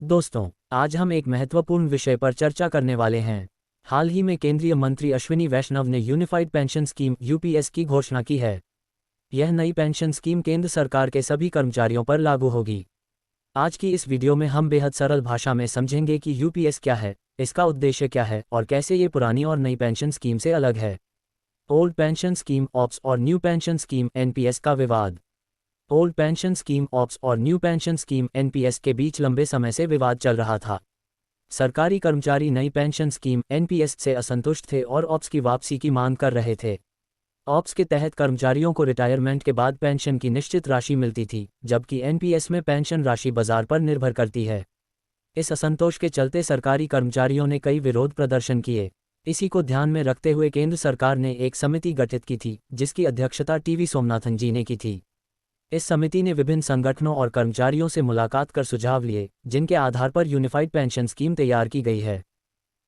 दोस्तों, आज हम एक महत्वपूर्ण विषय पर चर्चा करने वाले हैं। हाल ही में केंद्रीय मंत्री अश्विनी वैष्णव ने यूनिफाइड पेंशन स्कीम यूपीएस की घोषणा की है। यह नई पेंशन स्कीम केंद्र सरकार के सभी कर्मचारियों पर लागू होगी। आज की इस वीडियो में हम बेहद सरल भाषा में समझेंगे कि यूपीएस क्या है, इसका उद्देश्य क्या है और कैसे ये पुरानी और नई पेंशन स्कीम से अलग है। ओल्ड पेंशन स्कीम ऑप्स और न्यू पेंशन स्कीम एनपीएस का विवाद। ओल्ड पेंशन स्कीम ऑप्स और न्यू पेंशन स्कीम एनपीएस के बीच लंबे समय से विवाद चल रहा था। सरकारी कर्मचारी नई पेंशन स्कीम एनपीएस से असंतुष्ट थे और ऑप्स की वापसी की मांग कर रहे थे। ऑप्स के तहत कर्मचारियों को रिटायरमेंट के बाद पेंशन की निश्चित राशि मिलती थी, जबकि एनपीएस में पेंशन राशि बाजार पर निर्भर करती है। इस असंतोष के चलते सरकारी कर्मचारियों ने कई विरोध प्रदर्शन किए। इसी को ध्यान में रखते हुए केंद्र सरकार ने एक समिति गठित की थी, जिसकी अध्यक्षता टीवी सोमनाथन जी ने की थी। इस समिति ने विभिन्न संगठनों और कर्मचारियों से मुलाकात कर सुझाव लिए, जिनके आधार पर यूनिफाइड पेंशन स्कीम तैयार की गई है।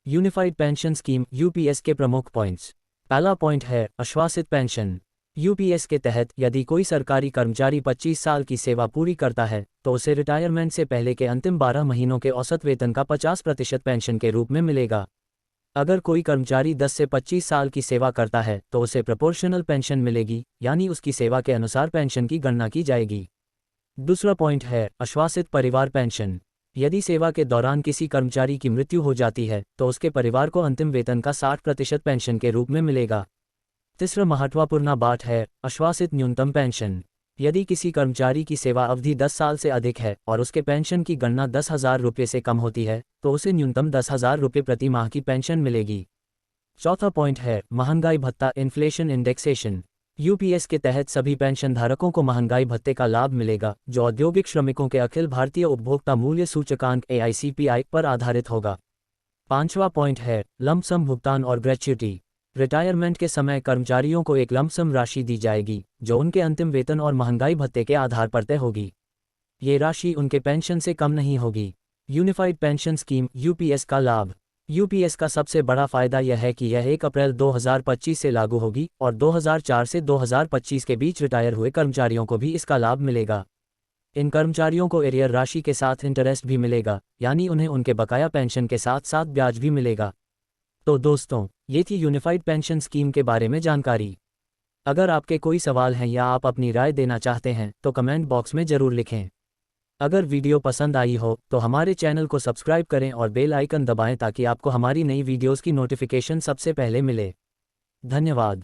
यूनिफाइड पेंशन स्कीम यूपीएस के प्रमुख पॉइंट्स। पहला पॉइंट है आश्वासित पेंशन। यूपीएस के तहत यदि कोई सरकारी कर्मचारी 25 साल की सेवा पूरी करता है तो उसे रिटायरमेंट से पहले के अंतिम 12 महीनों के औसत वेतन का 50% पेंशन के रूप में मिलेगा। अगर कोई कर्मचारी 10 से 25 साल की सेवा करता है तो उसे प्रोपोर्शनल पेंशन मिलेगी, यानी उसकी सेवा के अनुसार पेंशन की गणना की जाएगी। दूसरा पॉइंट है आश्वासित परिवार पेंशन। यदि सेवा के दौरान किसी कर्मचारी की मृत्यु हो जाती है तो उसके परिवार को अंतिम वेतन का 60% पेंशन के रूप में मिलेगा। तीसरा महत्वपूर्ण बात है आश्वासित न्यूनतम पेंशन। यदि किसी कर्मचारी की सेवा अवधि 10 साल से अधिक है और उसके पेंशन की गणना 10,000 रुपये से कम होती है तो उसे न्यूनतम 10,000 रुपये प्रति माह की पेंशन मिलेगी। चौथा पॉइंट है महंगाई भत्ता इन्फ्लेशन इंडेक्सेशन। यूपीएस के तहत सभी पेंशनधारकों को महंगाई भत्ते का लाभ मिलेगा, जो औद्योगिक श्रमिकों के अखिल भारतीय उपभोक्ता मूल्य सूचकांक AICPI पर आधारित होगा। पांचवा पॉइंट है लंपसम भुगतान और ग्रेच्युटी। रिटायरमेंट के समय कर्मचारियों को एक लंपसम राशि दी जाएगी, जो उनके अंतिम वेतन और महंगाई भत्ते के आधार पर तय होगी। ये राशि उनके पेंशन से कम नहीं होगी। यूनिफाइड पेंशन स्कीम यूपीएस का लाभ। यूपीएस का सबसे बड़ा फायदा यह है कि यह 1 अप्रैल 2025 से लागू होगी और 2004 से 2025 के बीच रिटायर हुए कर्मचारियों को भी इसका लाभ मिलेगा। इन कर्मचारियों को एरियर राशि के साथ इंटरेस्ट भी मिलेगा, यानी उन्हें उनके बकाया पेंशन के साथ साथ ब्याज भी मिलेगा। तो दोस्तों, ये थी यूनिफाइड पेंशन स्कीम के बारे में जानकारी। अगर आपके कोई सवाल हैं या आप अपनी राय देना चाहते हैं तो कमेंट बॉक्स में ज़रूर लिखें। अगर वीडियो पसंद आई हो तो हमारे चैनल को सब्सक्राइब करें और बेल आइकन दबाएं ताकि आपको हमारी नई वीडियोस की नोटिफिकेशन सबसे पहले मिले। धन्यवाद।